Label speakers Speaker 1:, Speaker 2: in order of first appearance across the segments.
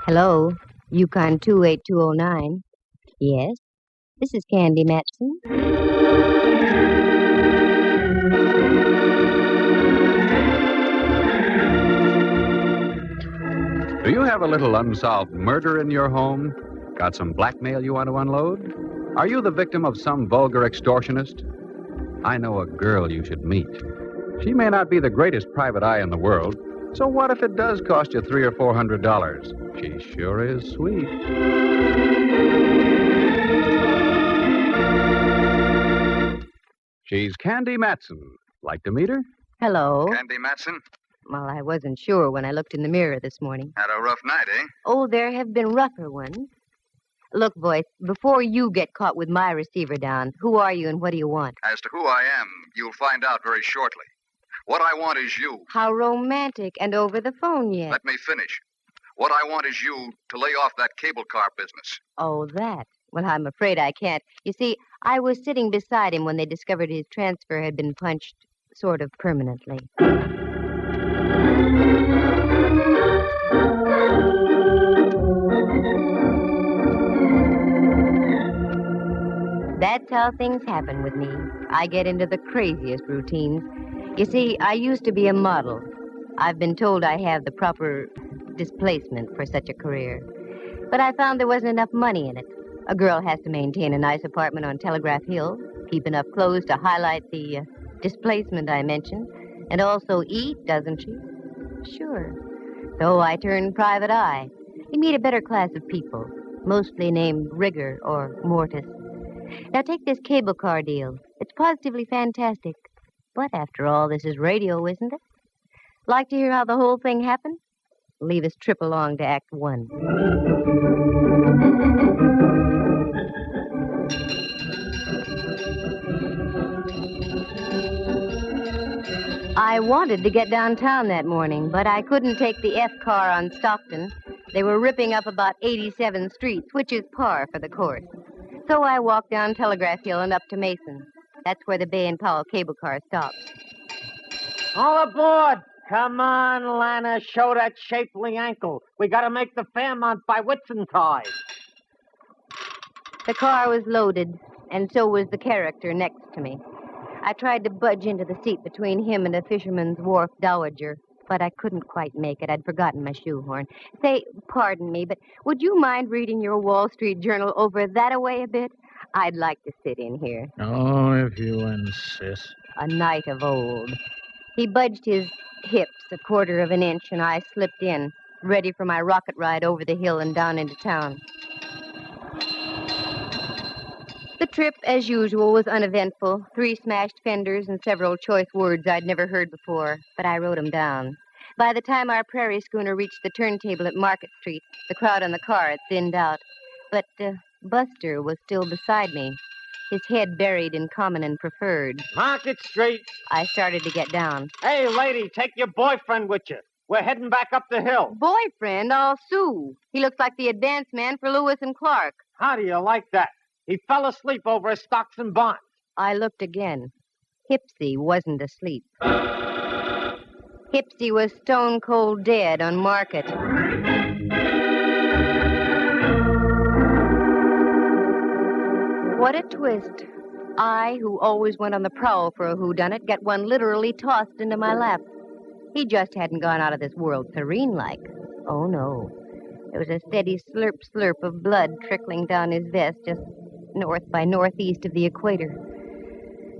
Speaker 1: Hello, Yukon 28209. Yes, this is Candy Matson.
Speaker 2: Do you have a little unsolved murder in your home? Got some blackmail you want to unload? Are you the victim of some vulgar extortionist? I know a girl you should meet. She may not be the greatest private eye in the world, so what if it does cost you $300 or $400? She sure is sweet. She's Candy Matson. Like to meet her?
Speaker 1: Hello.
Speaker 3: Candy Matson?
Speaker 1: Well, I wasn't sure when I looked in the mirror this morning.
Speaker 3: Had a rough night, eh?
Speaker 1: Oh, there have been rougher ones. Look, voice, before you get caught with my receiver down, who are you and what do you want?
Speaker 3: As to who I am, you'll find out very shortly. What I want is you.
Speaker 1: How romantic, and over the phone yet.
Speaker 3: Let me finish. What I want is you to lay off that cable car business.
Speaker 1: Oh, that. Well, I'm afraid I can't. You see, I was sitting beside him when they discovered his transfer had been punched sort of permanently. That's how things happen with me. I get into the craziest routines. You see, I used to be a model. I've been told I have the proper displacement for such a career. But I found there wasn't enough money in it. A girl has to maintain a nice apartment on Telegraph Hill, keep enough clothes to highlight the displacement I mentioned, and also eat, doesn't she? Sure. So I turned private eye. You meet a better class of people, mostly named Rigger or Mortis. Now take this cable car deal. It's positively fantastic. But after all, this is radio, isn't it? Like to hear how the whole thing happened? Leave us trip along to Act 1. I wanted to get downtown that morning, but I couldn't take the F car on Stockton. They were ripping up about 87th Street, which is par for the course. So I walked down Telegraph Hill and up to Mason. That's where the Bay and Powell cable car stops.
Speaker 4: All aboard! Come on, Lana, show that shapely ankle. We gotta make the Fairmont by Whitsuntide.
Speaker 1: The car was loaded, and so was the character next to me. I tried to budge into the seat between him and a Fisherman's Wharf dowager, but I couldn't quite make it. I'd forgotten my shoehorn. Say, pardon me, but would you mind reading your Wall Street Journal over that-a-way a bit? I'd like to sit in here.
Speaker 5: Oh, if you insist.
Speaker 1: A knight of old. He budged his hips a quarter of an inch, and I slipped in, ready for my rocket ride over the hill and down into town. The trip, as usual, was uneventful. 3 smashed fenders and several choice words I'd never heard before, but I wrote them down. By the time our prairie schooner reached the turntable at Market Street, the crowd on the car had thinned out. But Buster was still beside me, his head buried in common and preferred.
Speaker 4: Market Street.
Speaker 1: I started to get down.
Speaker 4: Hey, lady, take your boyfriend with you. We're heading back up the hill.
Speaker 1: Boyfriend? I'll sue. He looks like the advance man for Lewis and Clark.
Speaker 4: How do you like that? He fell asleep over his stocks and bonds.
Speaker 1: I looked again. Hipsy wasn't asleep. Hipsy was stone cold dead on Market. What a twist. I, who always went on the prowl for a whodunit, get one literally tossed into my lap. He just hadn't gone out of this world serene-like. Oh, no. There was a steady slurp of blood trickling down his vest just north by northeast of the equator.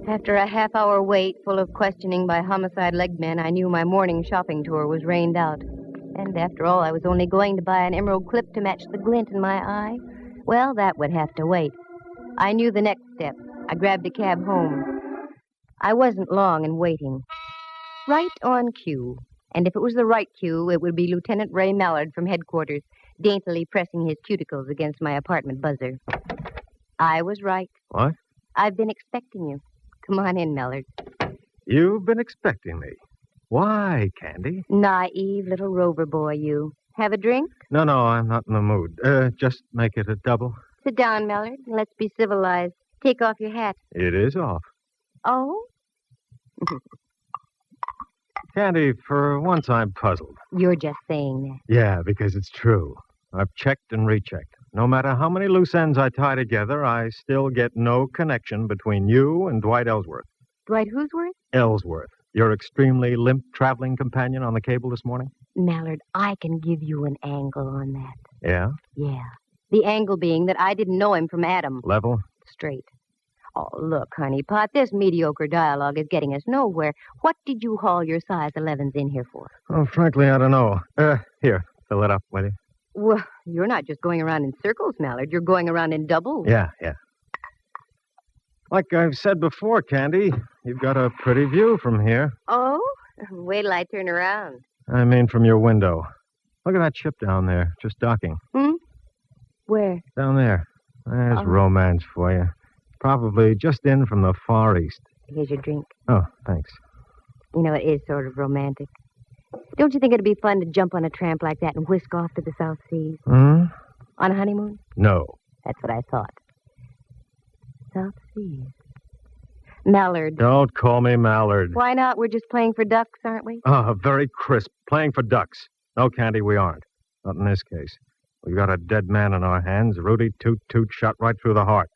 Speaker 1: After a half-hour wait full of questioning by homicide legmen, I knew my morning shopping tour was rained out. And after all, I was only going to buy an emerald clip to match the glint in my eye. Well, that would have to wait. I knew the next step. I grabbed a cab home. I wasn't long in waiting. Right on cue. And if it was the right cue, it would be Lieutenant Ray Mallard from headquarters, daintily pressing his cuticles against my apartment buzzer. I was right.
Speaker 5: What?
Speaker 1: I've been expecting you. Come on in, Mallard.
Speaker 5: You've been expecting me. Why, Candy?
Speaker 1: Naive little rover boy, you. Have a drink?
Speaker 5: No, I'm not in the mood. Just make it a double.
Speaker 1: Sit down, Mallard, and let's be civilized. Take off your hat.
Speaker 5: It is off.
Speaker 1: Oh?
Speaker 5: Candy, for once I'm puzzled.
Speaker 1: You're just saying that.
Speaker 5: Yeah, because it's true. I've checked and rechecked. No matter how many loose ends I tie together, I still get no connection between you and Dwight Ellsworth.
Speaker 1: Dwight Who'sworth?
Speaker 5: Ellsworth, your extremely limp traveling companion on the cable this morning?
Speaker 1: Mallard, I can give you an angle on that.
Speaker 5: Yeah?
Speaker 1: Yeah. The angle being that I didn't know him from Adam.
Speaker 5: Level?
Speaker 1: Straight. Oh, look, honeypot, this mediocre dialogue is getting us nowhere. What did you haul your size 11s in here for?
Speaker 5: Oh, frankly, I don't know. Here, fill it up, will you?
Speaker 1: Well, you're not just going around in circles, Mallard. You're going around in doubles.
Speaker 5: Yeah. Like I've said before, Candy, you've got a pretty view from here.
Speaker 1: Oh? Wait till I turn around.
Speaker 5: I mean, from your window. Look at that ship down there, just docking.
Speaker 1: Where?
Speaker 5: Down there. There's romance for you. Probably just in from the Far East.
Speaker 1: Here's your drink.
Speaker 5: Oh, thanks.
Speaker 1: You know, it is sort of romantic. Don't you think it'd be fun to jump on a tramp like that and whisk off to the South Seas? On a honeymoon?
Speaker 5: No.
Speaker 1: That's what I thought. South Seas. Mallard.
Speaker 5: Don't call me Mallard.
Speaker 1: Why not? We're just playing for ducks, aren't we?
Speaker 5: Oh, very crisp. Playing for ducks. No, Candy, we aren't. Not in this case. We've got a dead man in our hands. Rudy Toot Toot shot right through the heart.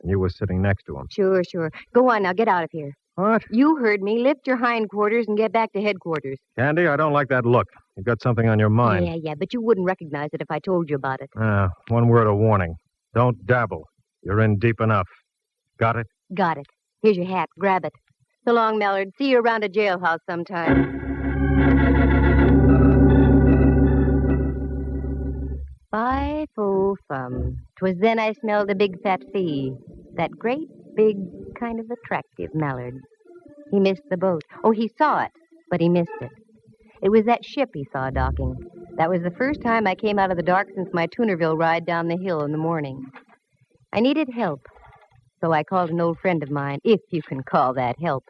Speaker 5: And you were sitting next to him.
Speaker 1: Sure. Go on now. Get out of here.
Speaker 5: What?
Speaker 1: You heard me. Lift your hindquarters and get back to headquarters.
Speaker 5: Candy, I don't like that look. You've got something on your mind.
Speaker 1: Yeah, but you wouldn't recognize it if I told you about it.
Speaker 5: One word of warning. Don't dabble. You're in deep enough. Got it?
Speaker 1: Got it. Here's your hat. Grab it. So long, Mallard. See you around a jailhouse sometime. Fie-fo-fum. 'Twas then I smelled a big fat fee. That great, big, kind of attractive Mallard. He missed the boat. Oh, he saw it, but he missed it. It was that ship he saw docking. That was the first time I came out of the dark since my Tunerville ride down the hill in the morning. I needed help, so I called an old friend of mine, if you can call that help.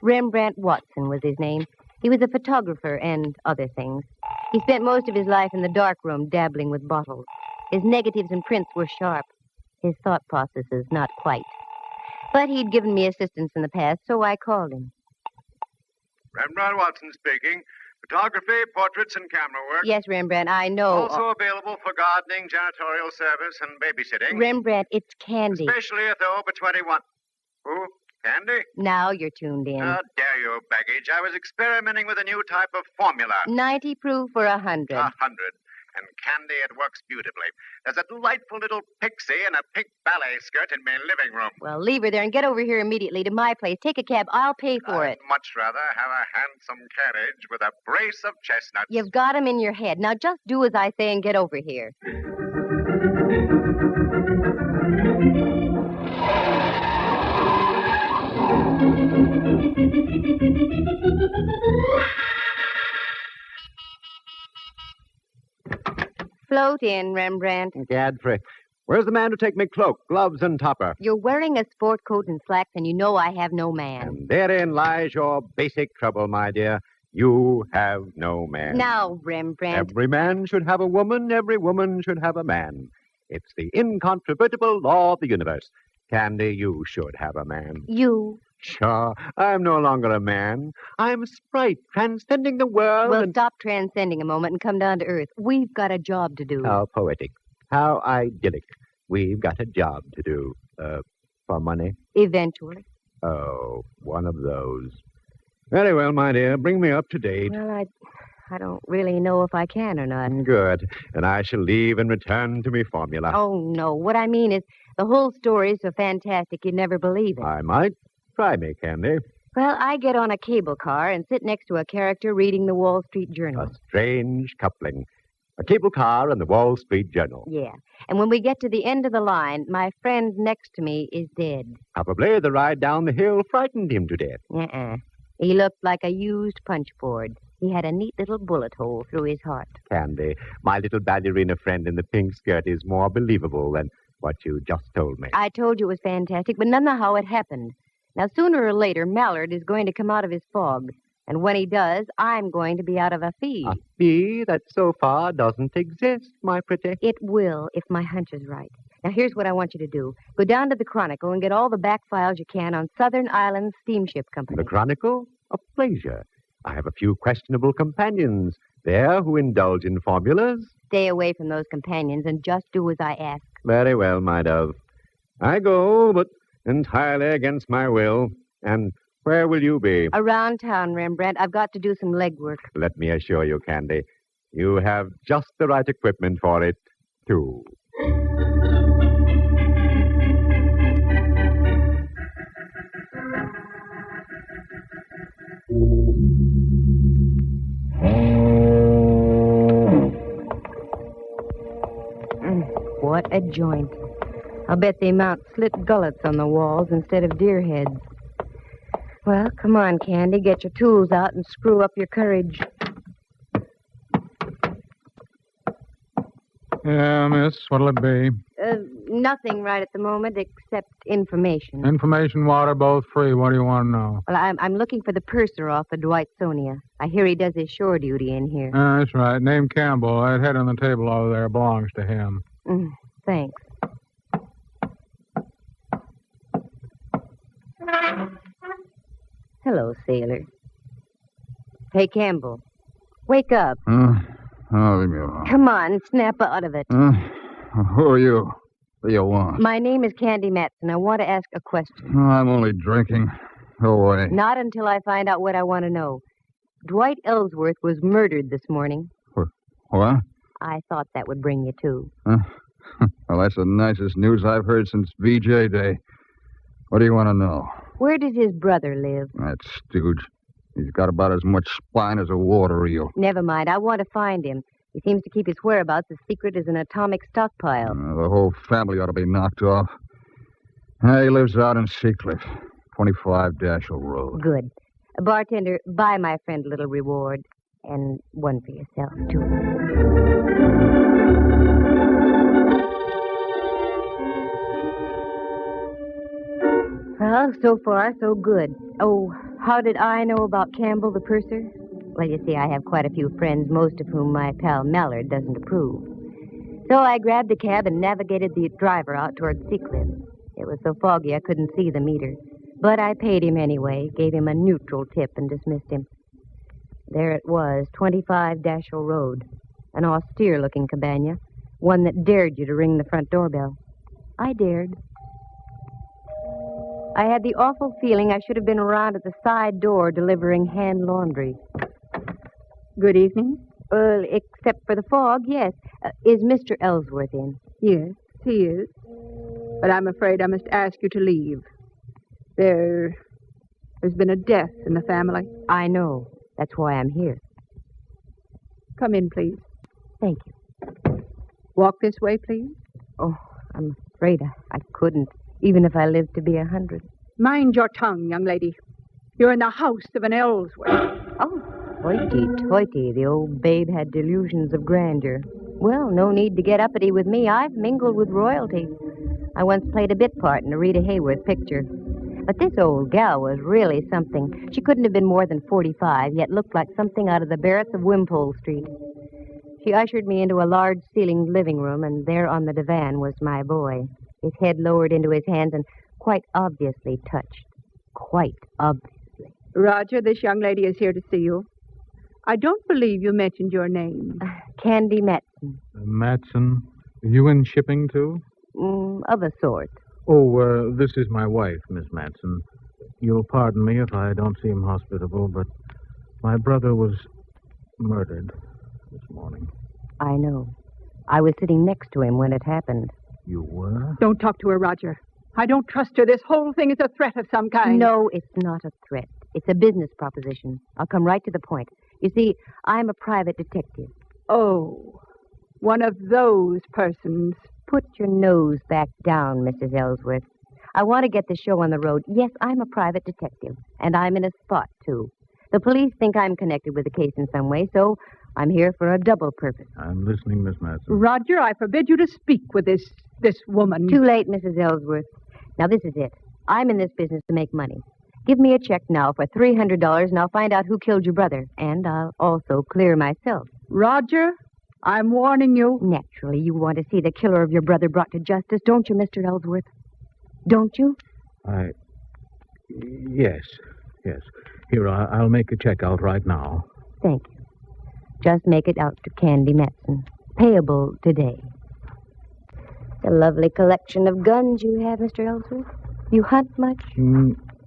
Speaker 1: Rembrandt Watson was his name. He was a photographer and other things. He spent most of his life in the darkroom dabbling with bottles. His negatives and prints were sharp. His thought processes, not quite. But he'd given me assistance in the past, so I called him.
Speaker 3: Rembrandt Watson speaking. Photography, portraits, and camera work.
Speaker 1: Yes, Rembrandt, I know.
Speaker 3: Also available for gardening, janitorial service, and babysitting.
Speaker 1: Rembrandt, it's Candy.
Speaker 3: Especially if they're over 21. Who? Candy?
Speaker 1: Now you're tuned in.
Speaker 3: How dare you, baggage. I was experimenting with a new type of formula.
Speaker 1: 90 proof for 100.
Speaker 3: 100. And Candy, it works beautifully. There's a delightful little pixie in a pink ballet skirt in my living room.
Speaker 1: Well, leave her there and get over here immediately to my place. Take a cab. I'll pay for it.
Speaker 3: I'd much rather have a handsome carriage with a brace of chestnuts.
Speaker 1: You've got 'em in your head. Now just do as I say and get over here. Float in, Rembrandt.
Speaker 2: Gadfrey. Where's the man to take me cloak, gloves, and topper?
Speaker 1: You're wearing a sport coat and slacks, and you know I have no man.
Speaker 2: And therein lies your basic trouble, my dear. You have no man.
Speaker 1: Now, Rembrandt.
Speaker 2: Every man should have a woman. Every woman should have a man. It's the incontrovertible law of the universe. Candy, you should have a man.
Speaker 1: You.
Speaker 2: Sure, I'm no longer a man. I'm a sprite transcending the world.
Speaker 1: Well, stop transcending a moment and come down to earth. We've got a job to do.
Speaker 2: How poetic. How idyllic. We've got a job to do. For money?
Speaker 1: Eventually.
Speaker 2: Oh, one of those. Very well, my dear. Bring me up to date.
Speaker 1: Well, I don't really know if I can or not.
Speaker 2: Good. Then I shall leave and return to me formula.
Speaker 1: Oh, no. What I mean is, the whole story is so fantastic you'd never believe it.
Speaker 2: I might. Try me, Candy.
Speaker 1: Well, I get on a cable car and sit next to a character reading the Wall Street Journal.
Speaker 2: A strange coupling. A cable car and the Wall Street Journal.
Speaker 1: Yeah. And when we get to the end of the line, my friend next to me is dead.
Speaker 2: Probably the ride down the hill frightened him to death.
Speaker 1: Uh-uh. He looked like a used punch board. He had a neat little bullet hole through his heart.
Speaker 2: Candy, my little ballerina friend in the pink skirt is more believable than what you just told me.
Speaker 1: I told you it was fantastic, but none know how it happened. Now, sooner or later, Mallard is going to come out of his fog. And when he does, I'm going to be out of a fee.
Speaker 2: A fee that so far doesn't exist, my pretty.
Speaker 1: It will, if my hunch is right. Now, here's what I want you to do. Go down to the Chronicle and get all the back files you can on Southern Islands Steamship Company.
Speaker 2: The Chronicle? A pleasure. I have a few questionable companions there who indulge in formulas
Speaker 1: stay away from those companions and just do as I ask.
Speaker 6: Very well, my dove. I go, but entirely against my will. And where will you be?
Speaker 1: Around town, Rembrandt. I've got to do some legwork.
Speaker 6: Let me assure you, Candy, you have just the right equipment for it, too.
Speaker 1: What a joint. I'll bet they mount slit gullets on the walls instead of deer heads. Well, come on, Candy. Get your tools out and screw up your courage.
Speaker 7: Yeah, miss, what'll it be?
Speaker 1: Nothing right at the moment except information.
Speaker 7: Information, water, both free. What do you want to know?
Speaker 1: Well, I'm looking for the purser off the Dwight-Sonia. I hear he does his shore duty in here.
Speaker 7: That's right. Name Campbell. That head on the table over there belongs to him.
Speaker 1: Thanks. Hello, sailor. Hey, Campbell. Wake up.
Speaker 8: Leave me alone.
Speaker 1: Come on, snap out of it.
Speaker 8: Who are you? What do you want?
Speaker 1: My name is Candy Matson. I want to ask a question.
Speaker 8: I'm only drinking. Go away.
Speaker 1: Not until I find out what I want to know. Dwight Ellsworth was murdered this morning.
Speaker 8: What?
Speaker 1: I thought that would bring you to.
Speaker 8: Well, that's the nicest news I've heard since VJ Day. What do you want to know?
Speaker 1: Where does his brother live?
Speaker 8: That stooge. He's got about as much spine as a water eel.
Speaker 1: Never mind. I want to find him. He seems to keep his whereabouts as secret as an atomic stockpile.
Speaker 8: The whole family ought to be knocked off. He lives out in Seacliff, 25 Dashel Road.
Speaker 1: Good. Bartender, buy my friend a little reward. And one for yourself, too. Well, so far, so good. Oh, how did I know about Campbell, the purser? Well, you see, I have quite a few friends, most of whom my pal Mallard doesn't approve. So I grabbed a cab and navigated the driver out toward Seacliff. It was so foggy I couldn't see the meter. But I paid him anyway, gave him a neutral tip, and dismissed him. There it was, 25 Dashel Road. An austere-looking cabana, one that dared you to ring the front doorbell. I dared. I had the awful feeling I should have been around at the side door delivering hand laundry.
Speaker 9: Good evening.
Speaker 1: Except for the fog, yes. Is Mr. Ellsworth in?
Speaker 9: Yes, he is. But I'm afraid I must ask you to leave. There's been a death in the family.
Speaker 1: I know. That's why I'm here.
Speaker 9: Come in, please.
Speaker 1: Thank you.
Speaker 9: Walk this way, please.
Speaker 1: Oh, I'm afraid I couldn't, even if I lived to be 100.
Speaker 9: Mind your tongue, young lady. You're in the house of an Ellsworth.
Speaker 1: Oh, hoity-toity. The old babe had delusions of grandeur. Well, no need to get uppity with me. I've mingled with royalty. I once played a bit part in a Rita Hayworth picture. But this old gal was really something. She couldn't have been more than 45, yet looked like something out of the Barretts of Wimpole Street. She ushered me into a large-ceilinged living room, and there on the divan was my boy, his head lowered into his hands and quite obviously touched. Quite obviously.
Speaker 9: Roger, this young lady is here to see you. I don't believe you mentioned your name.
Speaker 1: Candy Matson.
Speaker 7: Matson? You in shipping, too?
Speaker 1: Of a sort.
Speaker 7: Oh, this is my wife, Miss Matson. You'll pardon me if I don't seem hospitable, but my brother was murdered this morning.
Speaker 1: I know. I was sitting next to him when it happened.
Speaker 7: You were?
Speaker 9: Don't talk to her, Roger. I don't trust her. This whole thing is a threat of some kind.
Speaker 1: No, it's not a threat. It's a business proposition. I'll come right to the point. You see, I'm a private detective.
Speaker 9: Oh, one of those persons.
Speaker 1: Put your nose back down, Mrs. Ellsworth. I want to get the show on the road. Yes, I'm a private detective, and I'm in a spot, too. The police think I'm connected with the case in some way, so I'm here for a double purpose.
Speaker 7: I'm listening, Miss Matson.
Speaker 9: Roger, I forbid you to speak with this woman.
Speaker 1: Too late, Mrs. Ellsworth. Now, this is it. I'm in this business to make money. Give me a check now for $300, and I'll find out who killed your brother. And I'll also clear myself.
Speaker 9: Roger, I'm warning you.
Speaker 1: Naturally, you want to see the killer of your brother brought to justice, don't you, Mr. Ellsworth? Don't you?
Speaker 7: Yes. Here, I'll make a check out right now.
Speaker 1: Thank you. Just make it out to Candy Matson. payable today. A lovely collection of guns you have, Mr. Ellsworth. You hunt much?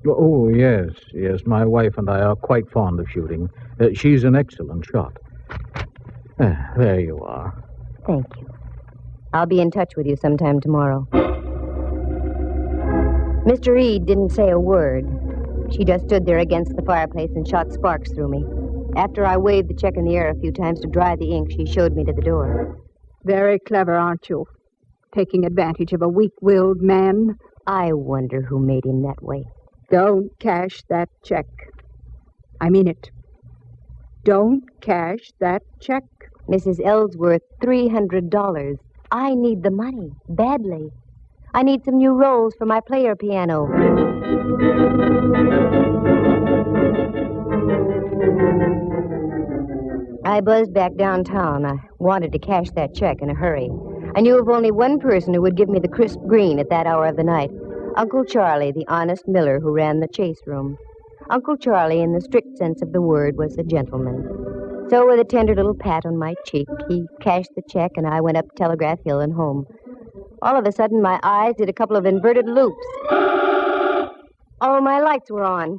Speaker 7: Oh, yes. Yes, my wife and I are quite fond of shooting. She's an excellent shot. There you are.
Speaker 1: Thank you. I'll be in touch with you sometime tomorrow. Mr. Reed didn't say a word. She just stood there against the fireplace and shot sparks through me. After I waved the check in the air a few times to dry the ink, she showed me to the door.
Speaker 9: Very clever, aren't you? Taking advantage of a weak-willed man.
Speaker 1: I wonder who made him that way.
Speaker 9: Don't cash that check. I mean it. Don't cash that check.
Speaker 1: Mrs. Ellsworth, $300. I need the money, badly. I need some new rolls for my player piano. I buzzed back downtown. I wanted to cash that check in a hurry. I knew of only one person who would give me the crisp green at that hour of the night. Uncle Charlie, the honest miller who ran the chase room. Uncle Charlie, in the strict sense of the word, was a gentleman. So with a tender little pat on my cheek, he cashed the check, and I went up Telegraph Hill and home. All of a sudden, my eyes did a couple of inverted loops. Oh, my lights were on.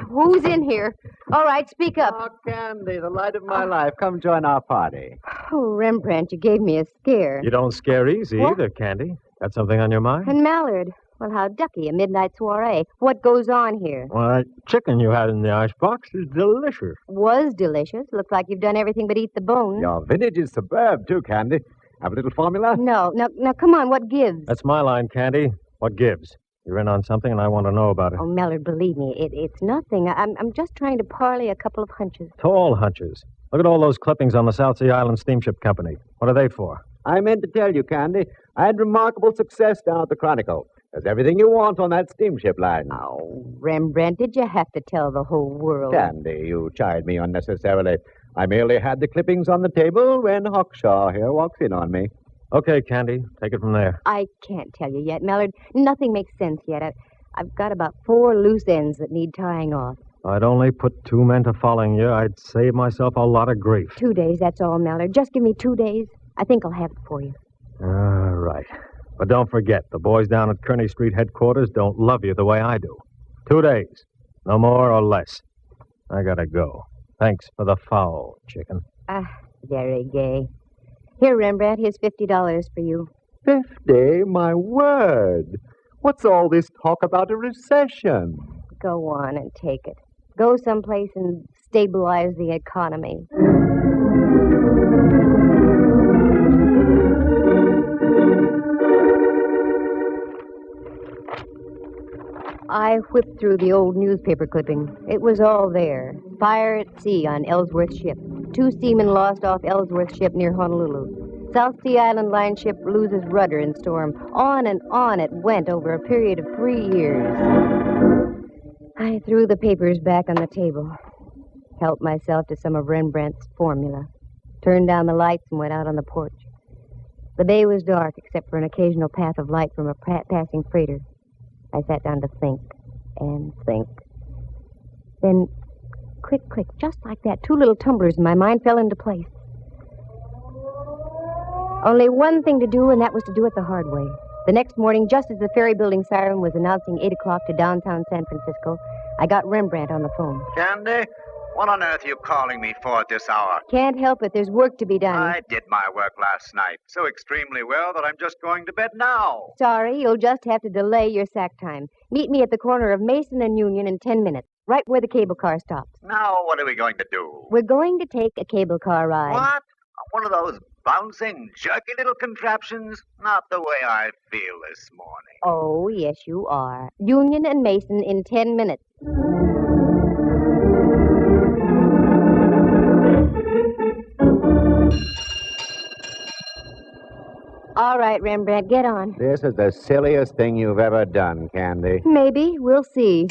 Speaker 1: Who's in here? All right, speak up.
Speaker 6: Oh, Candy, the light of my life. Come join our party.
Speaker 1: Oh, Rembrandt, you gave me a scare.
Speaker 5: You don't scare easy
Speaker 1: What?
Speaker 5: either, Candy. Got something on your mind?
Speaker 1: And Mallard. Well, how ducky, a midnight soiree. What goes on here?
Speaker 5: Well, that chicken you had in the icebox is delicious.
Speaker 1: Was delicious. Looks like you've done everything but eat the bone.
Speaker 6: Your vintage is superb, too, Candy. Have a little formula?
Speaker 1: No, now, come on, what gives?
Speaker 5: That's my line, Candy. What gives? You're in on something, and I want to know about it.
Speaker 1: Oh, Mallard, believe me, it's nothing. I'm just trying to parlay a couple of hunches.
Speaker 5: Tall hunches. Look at all those clippings on the South Sea Island Steamship Company. What are they for?
Speaker 6: I meant to tell you, Candy, I had remarkable success down at the Chronicle. There's everything you want on that steamship line.
Speaker 1: Oh, Rembrandt, did you have to tell the whole world?
Speaker 6: Candy, you chide me unnecessarily. I merely had the clippings on the table when Hawkshaw here walks in on me.
Speaker 5: Okay, Candy, take it from there.
Speaker 1: I can't tell you yet, Mallard. Nothing makes sense yet. I've got about 4 loose ends that need tying off.
Speaker 5: If I'd only put 2 men to following you, I'd save myself a lot of grief.
Speaker 1: 2 days, that's all, Mallard. Just give me 2 days. I think I'll have it for you.
Speaker 5: All right. But don't forget, the boys down at Kearney Street headquarters don't love you the way I do. 2 days. No more or less. I gotta go. Thanks for the fowl, chicken.
Speaker 1: Very gay. Here, Rembrandt, here's $50 for you.
Speaker 6: 50? My word. What's all this talk about a recession?
Speaker 1: Go on and take it. Go someplace and stabilize the economy. I whipped through the old newspaper clipping. It was all there. Fire at sea on Ellsworth ship. 2 seamen lost off Ellsworth ship near Honolulu. South Sea Island line ship loses rudder in storm. On and on it went over a period of 3 years. I threw the papers back on the table. Helped myself to some of Rembrandt's formula. Turned down the lights and went out on the porch. The bay was dark except for an occasional path of light from a passing freighter. I sat down to think and think. Then, click, just like that, 2 little tumblers and my mind fell into place. Only one thing to do, and that was to do it the hard way. The next morning, just as the ferry building siren was announcing 8 o'clock to downtown San Francisco, I got Rembrandt on the phone.
Speaker 3: Candy, what on earth are you calling me for at this hour?
Speaker 1: Can't help it. There's work to be done.
Speaker 3: I did my work last night so extremely well that I'm just going to bed now.
Speaker 1: Sorry, you'll just have to delay your sack time. Meet me at the corner of Mason and Union in 10 minutes, right where the cable car stops.
Speaker 3: Now, what are we going to do?
Speaker 1: We're going to take a cable car ride.
Speaker 3: What? One of those bouncing, jerky little contraptions? Not the way I feel this morning.
Speaker 1: Oh, yes, you are. Union and Mason in 10 minutes. All right, Rembrandt, get on.
Speaker 6: This is the silliest thing you've ever done, Candy.
Speaker 1: Maybe. We'll see.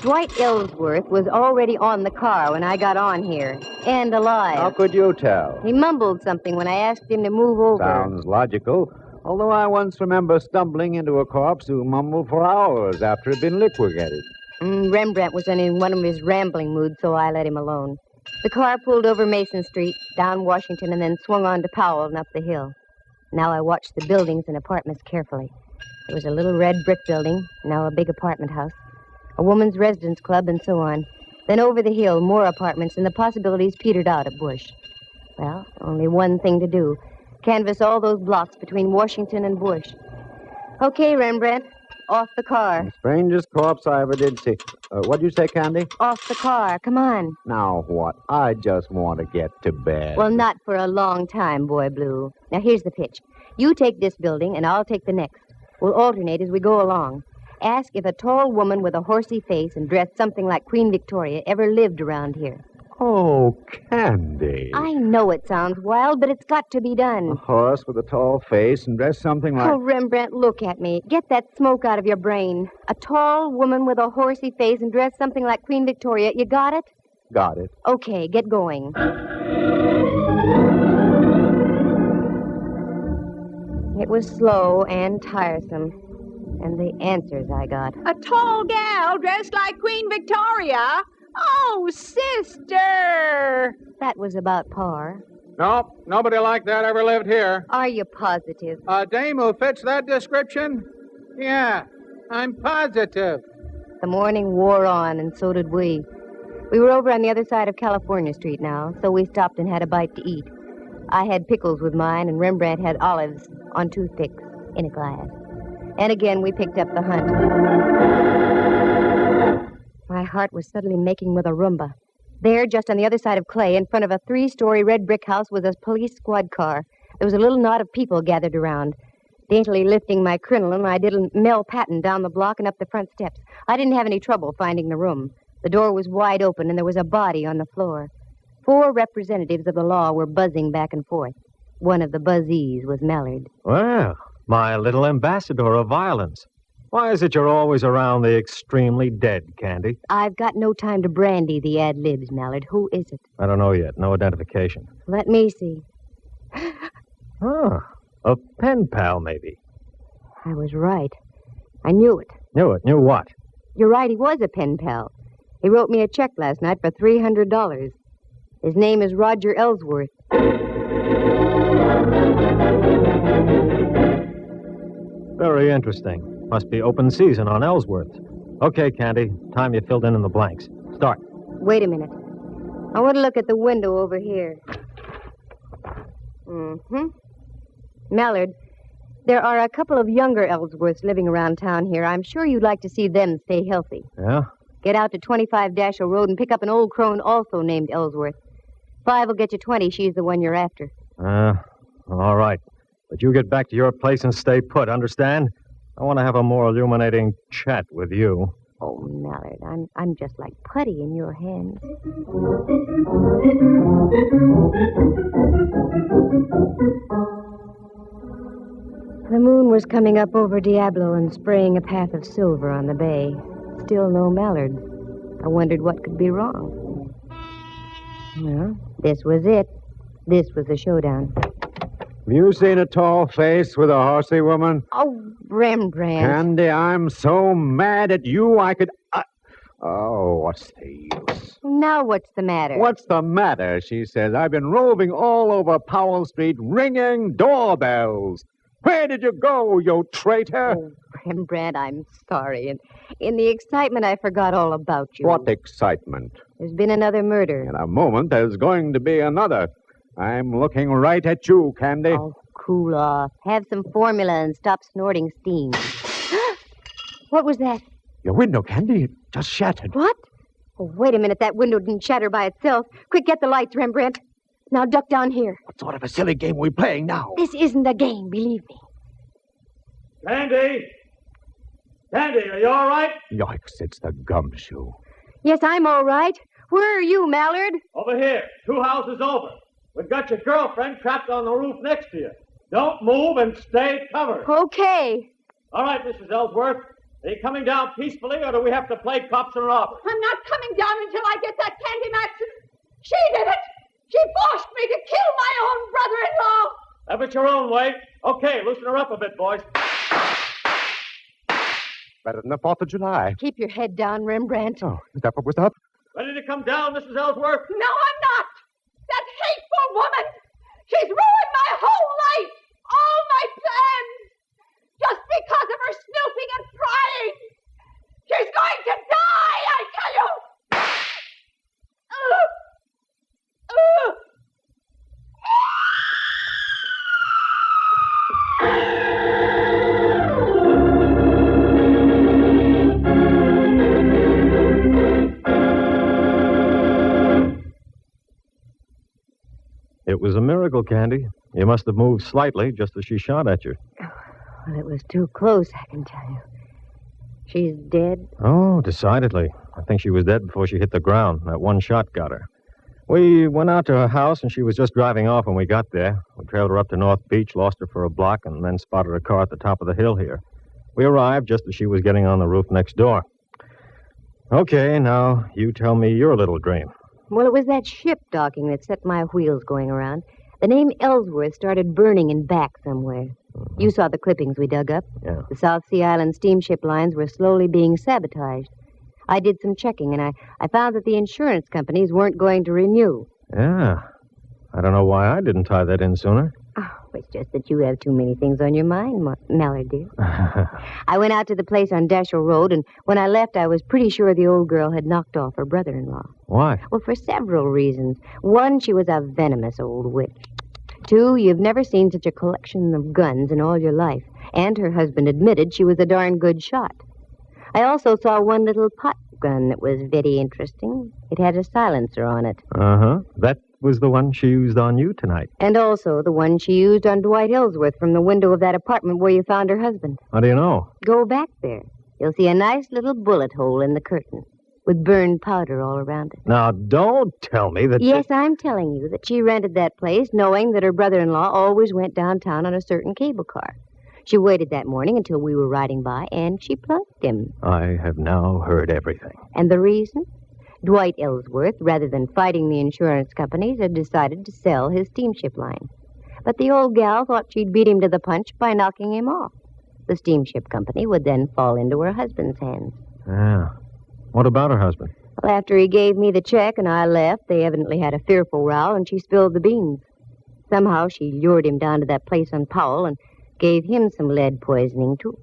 Speaker 1: Dwight Ellsworth was already on the car when I got on here, and alive.
Speaker 6: How could you tell?
Speaker 1: He mumbled something when I asked him to move over.
Speaker 6: Sounds logical. Although I once remember stumbling into a corpse who mumbled for hours after it had been liquidated.
Speaker 1: Rembrandt was in one of his rambling moods, so I let him alone. The car pulled over Mason Street, down Washington, and then swung on to Powell and up the hill. Now I watched the buildings and apartments carefully. There was a little red brick building, now a big apartment house, a woman's residence club, and so on. Then over the hill, more apartments, and the possibilities petered out at Bush. Well, only one thing to do. Canvass all those blocks between Washington and Bush. Okay, Rembrandt. Off the car.
Speaker 6: Strangest corpse I ever did see. What'd you say, Candy?
Speaker 1: Off the car. Come on.
Speaker 6: Now what? I just want to get to bed.
Speaker 1: Well, not for a long time, Boy Blue. Now, here's the pitch. You take this building, and I'll take the next. We'll alternate as we go along. Ask if a tall woman with a horsey face and dressed something like Queen Victoria ever lived around here.
Speaker 6: Oh, Candy.
Speaker 1: I know it sounds wild, but it's got to be
Speaker 6: A
Speaker 1: done.
Speaker 6: horse with a tall face and dressed something like...
Speaker 1: Oh, Rembrandt, look at me. Get that smoke out of your brain. A tall woman with a horsey face and dressed something like Queen Victoria. You got it?
Speaker 6: Got it.
Speaker 1: Okay, get going. It was slow and tiresome. And the answers I got.
Speaker 9: A tall gal dressed like Queen Victoria? Oh, sister!
Speaker 1: That was about par.
Speaker 7: Nope, nobody like that ever lived here.
Speaker 1: Are you positive?
Speaker 7: A dame who fits that description? Yeah, I'm positive.
Speaker 1: The morning wore on, and so did we. We were over on the other side of California Street now, so we stopped and had a bite to eat. I had pickles with mine, and Rembrandt had olives on toothpicks in a glass. And again, we picked up the hunt. My heart was suddenly making with a Roomba. There, just on the other side of Clay, in front of a 3-story red brick house, was a police squad car. There was a little knot of people gathered around. Daintily lifting my crinoline, I did a Mel Patton down the block and up the front steps. I didn't have any trouble finding the room. The door was wide open, and there was a body on the floor. 4 representatives of the law were buzzing back and forth. One of the buzzees was Mallard.
Speaker 5: Well, my little ambassador of violence. Why is it you're always around the extremely dead, Candy?
Speaker 1: I've got no time to brandy the ad-libs, Mallard. Who is it?
Speaker 5: I don't know yet. No identification.
Speaker 1: Let me see.
Speaker 5: Ah, a pen pal, maybe.
Speaker 1: I was right. I knew it.
Speaker 5: Knew it. Knew what?
Speaker 1: You're right, he was a pen pal. He wrote me a check last night for $300. His name is Roger Ellsworth.
Speaker 5: Very interesting. Must be open season on Ellsworth. Okay, Candy. Time you filled in the blanks. Start.
Speaker 1: Wait a minute. I want to look at the window over here. Mallard, there are a couple of younger Ellsworths living around town here. I'm sure you'd like to see them stay healthy.
Speaker 5: Yeah?
Speaker 1: Get out to 25 Dashiell Road and pick up an old crone also named Ellsworth. 5 will get you 20. She's the one you're after.
Speaker 5: All right. But you get back to your place and stay put, understand? I want to have a more illuminating chat with you.
Speaker 1: Oh, Mallard, I'm just like putty in your hands. The moon was coming up over Diablo and spraying a path of silver on the bay. Still no Mallard. I wondered what could be wrong. Well, this was it. This was the showdown.
Speaker 6: Have you seen a tall face with a horsey woman?
Speaker 1: Oh, Rembrandt.
Speaker 6: Candy, I'm so mad at you I could... Oh, what's the use?
Speaker 1: Now what's the matter?
Speaker 6: What's the matter, she says. I've been roving all over Powell Street ringing doorbells. Where did you go, you traitor?
Speaker 1: Oh, Rembrandt, I'm sorry. In the excitement, I forgot all about you.
Speaker 6: What excitement?
Speaker 1: There's been another murder.
Speaker 6: In a moment, there's going to be another. I'm looking right at you, Candy.
Speaker 1: Oh, cool off. Have some formula and stop snorting steam. What was that?
Speaker 6: Your window, Candy, it just shattered.
Speaker 1: What? Oh, wait a minute. That window didn't shatter by itself. Quick, get the lights, Rembrandt. Now duck down here.
Speaker 6: What sort of a silly game are we playing now?
Speaker 1: This isn't a game, believe me.
Speaker 7: Candy! Candy, are you all right?
Speaker 6: Yikes, it's the gumshoe.
Speaker 1: Yes, I'm all right. Where are you, Mallard?
Speaker 7: Over here, 2 houses over. We've got your girlfriend trapped on the roof next to you. Don't move and stay covered.
Speaker 1: Okay.
Speaker 7: All right, Mrs. Ellsworth. Are you coming down peacefully, or do we have to play cops and robbers?
Speaker 9: I'm not coming down until I get that Candy Matson. She did it. She forced me to kill my own brother-in-law.
Speaker 7: Have it your own way. Okay, loosen her up a bit, boys.
Speaker 6: Better than the 4th of July.
Speaker 1: Keep your head down, Rembrandt.
Speaker 6: Oh, is that what was up?
Speaker 7: Ready to come down, Mrs. Ellsworth?
Speaker 9: No, I'm woman! She's ruined my whole life! All my plans! Just because of her snooping and prying! She's going to die, I tell you!
Speaker 5: It was a miracle, Candy. You must have moved slightly just as she shot at you.
Speaker 1: Well, it was too close, I can tell you. She's dead?
Speaker 5: Oh, decidedly. I think she was dead before she hit the ground. That one shot got her. We went out to her house, and she was just driving off when we got there. We trailed her up to North Beach, lost her for a block, and then spotted her car at the top of the hill here. We arrived just as she was getting on the roof next door. Okay, now you tell me your little dream.
Speaker 1: Well, it was that ship docking that set my wheels going around. The name Ellsworth started burning in back somewhere.
Speaker 5: Mm-hmm.
Speaker 1: You saw the clippings we dug up.
Speaker 5: Yeah.
Speaker 1: The South Sea Island steamship lines were slowly being sabotaged. I did some checking, and I found that the insurance companies weren't going to renew.
Speaker 5: Yeah. I don't know why I didn't tie that in sooner.
Speaker 1: Oh, it's just that you have too many things on your mind, Mallard, dear. I went out to the place on Dashiell Road, and when I left, I was pretty sure the old girl had knocked off her brother-in-law.
Speaker 5: Why?
Speaker 1: Well, for several reasons. One, she was a venomous old witch. Two, you've never seen such a collection of guns in all your life. And her husband admitted she was a darn good shot. I also saw one little pot gun that was very interesting. It had a silencer on it.
Speaker 5: Uh-huh. That was the one she used on you tonight.
Speaker 1: And also the one she used on Dwight Ellsworth from the window of that apartment where you found her husband.
Speaker 5: How do you know?
Speaker 1: Go back there. You'll see a nice little bullet hole in the curtain with burned powder all around it.
Speaker 5: Now, don't tell me that...
Speaker 1: Yes, I'm telling you that she rented that place knowing that her brother-in-law always went downtown on a certain cable car. She waited that morning until we were riding by, and she plunked him.
Speaker 5: I have now heard everything.
Speaker 1: And the reason? Dwight Ellsworth, rather than fighting the insurance companies, had decided to sell his steamship line. But the old gal thought she'd beat him to the punch by knocking him off. The steamship company would then fall into her husband's hands.
Speaker 5: Yeah. What about her husband?
Speaker 1: Well, after he gave me the check and I left, they evidently had a fearful row, and she spilled the beans. Somehow she lured him down to that place on Powell and gave him some lead poisoning, too.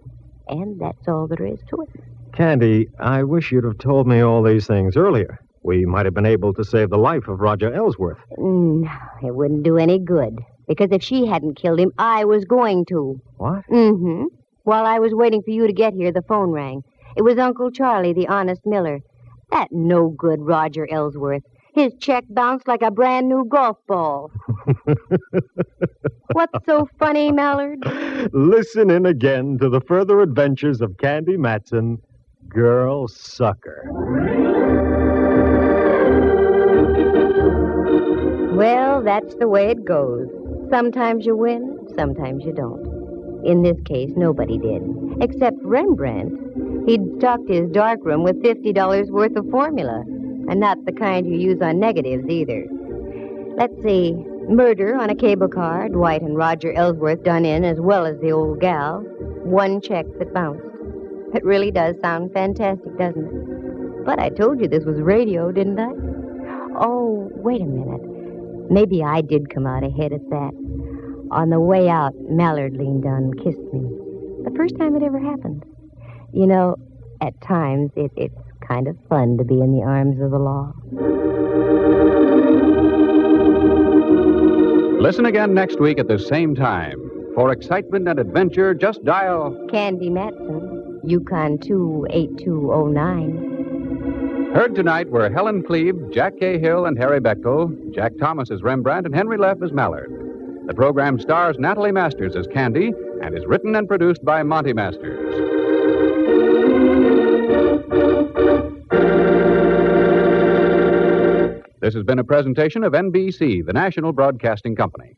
Speaker 1: And that's all there is to it.
Speaker 5: Candy, I wish you'd have told me all these things earlier. We might have been able to save the life of Roger Ellsworth.
Speaker 1: No, it wouldn't do any good. Because if she hadn't killed him, I was going to.
Speaker 5: What?
Speaker 1: Mm-hmm. While I was waiting for you to get here, the phone rang. It was Uncle Charlie, the honest miller. That no-good Roger Ellsworth. His check bounced like a brand-new golf ball. What's so funny, Mallard?
Speaker 5: Listen in again to the further adventures of Candy Matson, Girl Sucker.
Speaker 1: Well, that's the way it goes. Sometimes you win, sometimes you don't. In this case, nobody did, except Rembrandt. He'd stocked his darkroom with $50 worth of formula, and not the kind you use on negatives either. Let's see, murder on a cable car, Dwight and Roger Ellsworth done in as well as the old gal, one check that bounced. It really does sound fantastic, doesn't it? But I told you this was radio, didn't I? Oh, wait a minute. Maybe I did come out ahead at that. On the way out, Mallard leaned down and kissed me. The first time it ever happened. You know, at times, it's kind of fun to be in the arms of the law.
Speaker 2: Listen again next week at the same time. For excitement and adventure, just dial...
Speaker 1: Candy Matson, Yukon 28209.
Speaker 2: Heard tonight were Helen Cleve, Jack Cahill, and Harry Bechtel, Jack Thomas as Rembrandt, and Henry Leff as Mallard. The program stars Natalie Masters as Candy and is written and produced by Monty Masters. This has been a presentation of NBC, the national broadcasting company.